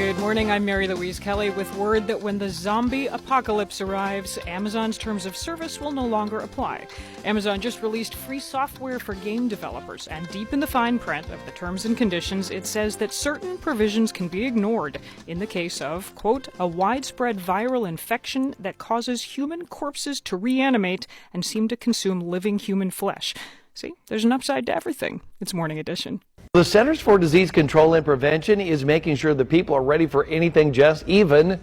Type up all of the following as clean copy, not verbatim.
Good morning, I'm Mary Louise Kelly with word that when the zombie apocalypse arrives, Amazon's terms of service will no longer apply. Amazon just released free software for game developers, and deep in the fine print of the terms and conditions, it says that certain provisions can be ignored in the case of, quote, a widespread viral infection that causes human corpses to reanimate and seem to consume living human flesh. See, there's an upside to everything. It's Morning Edition. The Centers for Disease Control and Prevention is making sure that people are ready for anything, Jess, even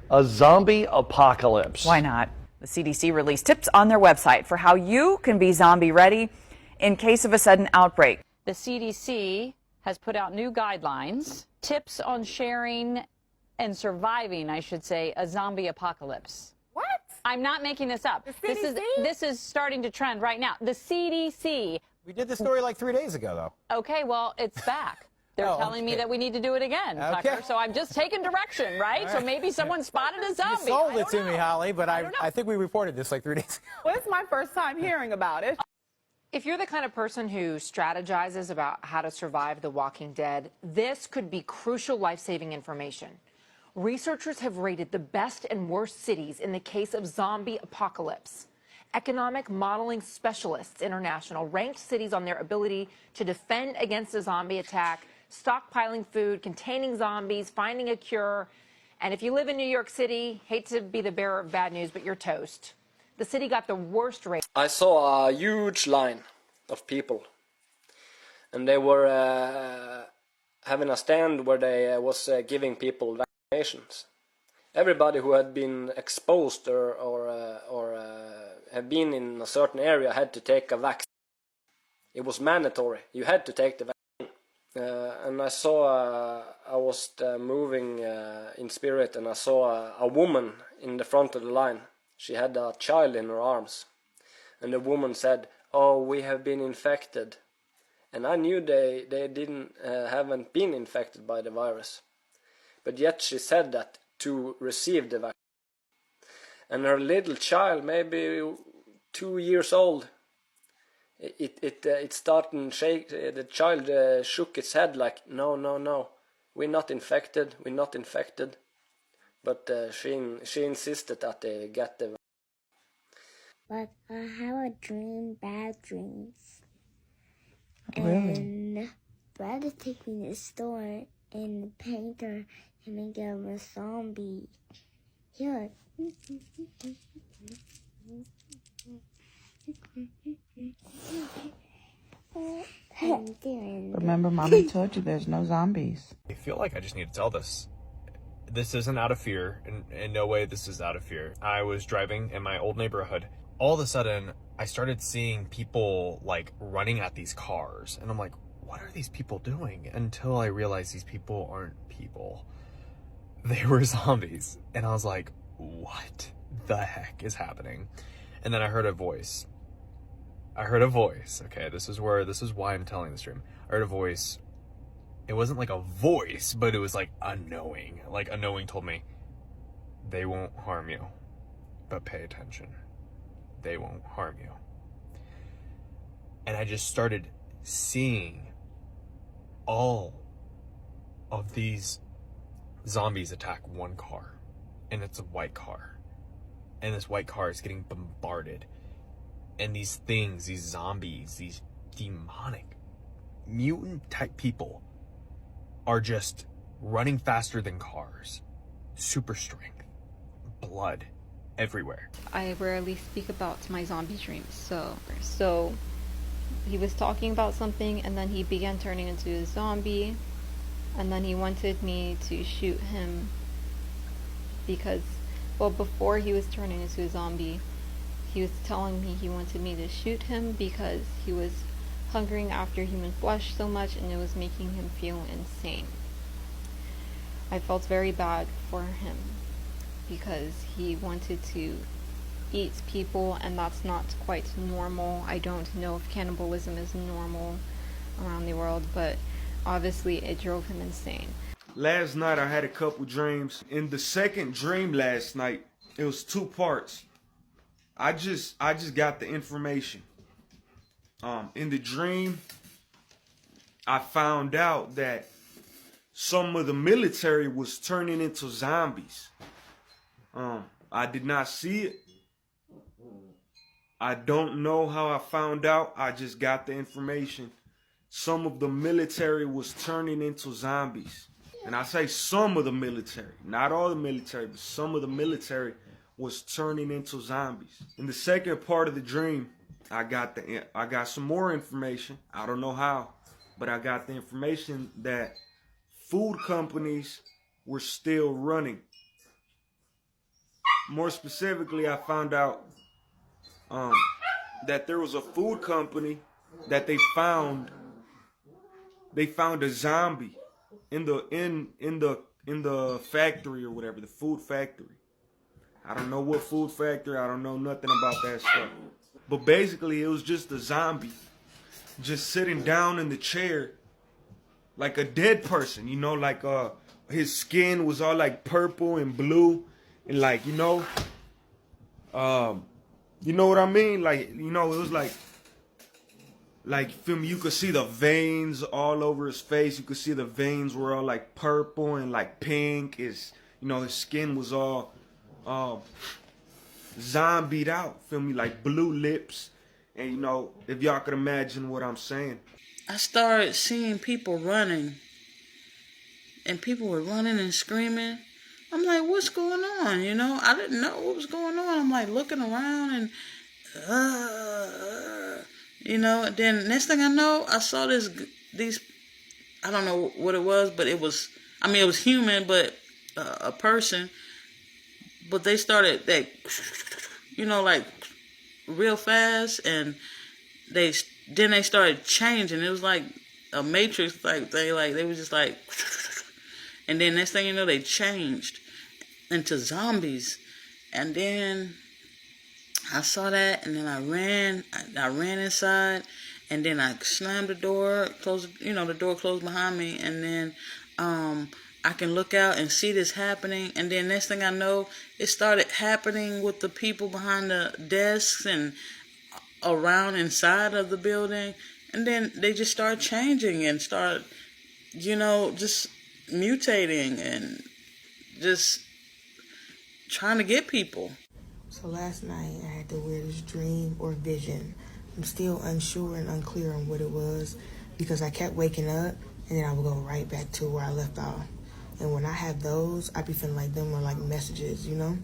a zombie apocalypse. Why not? The CDC released tips on their website for how you can be zombie ready in case of a sudden outbreak. The CDC has put out new guidelines, tips on sharing and surviving, I should say, a zombie apocalypse. What? I'm not making this up. The CDC? This is starting to trend right now. The CDC. We did this story like 3 days ago, though. Okay, well, it's back. They're telling me that we need to do it again, Tucker. So I'm just taking direction, right? So maybe someone spotted a zombie. You sold it to me, Holly, but I think we reported this like 3 days ago. Well, it's my first time hearing about it. If you're the kind of person who strategizes about how to survive The Walking Dead, this could be crucial life-saving information. Researchers have rated the best and worst cities in the case of zombie apocalypse. Economic Modeling Specialists International ranked cities on their ability to defend against a zombie attack, stockpiling food, containing zombies, finding a cure. And if you live in New York City, hate to be the bearer of bad news, but you're toast. The city got the worst rate. I saw a huge line of people, and they were having a stand where they was giving people vaccinations. Everybody who had been exposed or had been in a certain area had to take a vaccine. It was mandatory. You had to take the vaccine. And I saw, I was moving in spirit, and I saw a woman in the front of the line. She had a child in her arms. And the woman said, "Oh, we have been infected." And I knew they haven't been infected by the virus. But yet she said that to receive the vaccine. And her little child, maybe 2 years old, it started to shake. The child shook its head like, no, we're not infected. But she insisted that they get the vaccine. But I have a dream, bad dreams. Really? And brother took me to the store, and the painter and make him a zombie. Yeah. Remember, Mommy told you there's no zombies. I feel like I just need to tell this. This isn't out of fear. In no way this is out of fear. I was driving in my old neighborhood. All of a sudden, I started seeing people like running at these cars. And I'm like, what are these people doing? Until I realized these people aren't people. They were zombies. And I was like, what the heck is happening? And then I heard a voice. Okay, this is why I'm telling this dream. I heard a voice. It wasn't like a voice, but it was like a knowing. Like a knowing told me, they won't harm you, but pay attention. They won't harm you. And I just started seeing all of these zombies attack one car, and it's a white car, and this white car is getting bombarded, and these things, these zombies, these demonic mutant type people are just running faster than cars, super strength, blood everywhere. I rarely speak about my zombie dreams, so he was talking about something, and then he began turning into a zombie, and then he wanted me to shoot him because, well, before he was turning into a zombie, he was telling me he wanted me to shoot him because he was hungering after human flesh so much, and it was making him feel insane. I felt very bad for him because he wanted to eat people, and that's not quite normal. I don't know if cannibalism is normal around the world, but obviously it drove him insane. Last night I had a couple dreams. In the second dream last night, it was 2 parts. I just got the information. In the dream, I found out that some of the military was turning into zombies. I did not see it. I don't know how I found out. I just got the information. Some of the military was turning into zombies. And I say some of the military, not all the military, but some of the military was turning into zombies. In the second part of the dream, I got some more information. I don't know how, but I got the information that food companies were still running. More specifically, I found out that there was a food company that they found a zombie in the factory or whatever, the food factory. I don't know what food factory, I don't know nothing about that stuff. But basically it was just a zombie just sitting down in the chair like a dead person, you know, like his skin was all like purple and blue and like, you know what I mean? Like, you know, it was like you could see the veins all over his face. You could see the veins were all like purple and like pink. His skin was all zombied out, feel me? Like blue lips. And, you know, if y'all could imagine what I'm saying. I started seeing people running. And people were running and screaming. I'm like, what's going on? You know, I didn't know what was going on. I'm like looking around and, you know, and then next thing I know, I saw these, I don't know what it was, but it was human, but a person. But they started, you know, like real fast, and they started changing. It was like a Matrix type thing. Like they was just like, and then next thing you know, they changed into zombies. And then I saw that, and then I ran inside, and then I slammed the door, the door closed behind me, and then I can look out and see this happening, and then next thing I know, it started happening with the people behind the desks and around inside of the building, and then they just started changing and started, you know, just mutating and just trying to get people. So last night I had the weirdest dream or vision. I'm still unsure and unclear on what it was because I kept waking up and then I would go right back to where I left off. And when I have those, I be feeling like them are like messages, you know?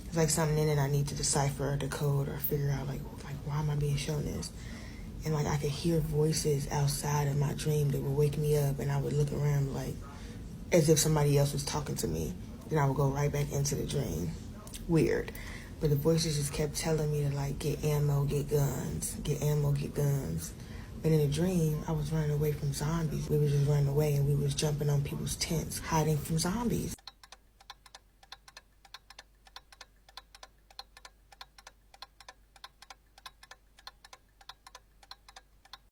It's like something in it I need to decipher or decode or figure out like why am I being shown this? And like I could hear voices outside of my dream that would wake me up, and I would look around like as if somebody else was talking to me. Then I would go right back into the dream. Weird. But the voices just kept telling me to like get ammo, get guns, get ammo, get guns. But in the dream, I was running away from zombies. We were just running away and we was jumping on people's tents, hiding from zombies.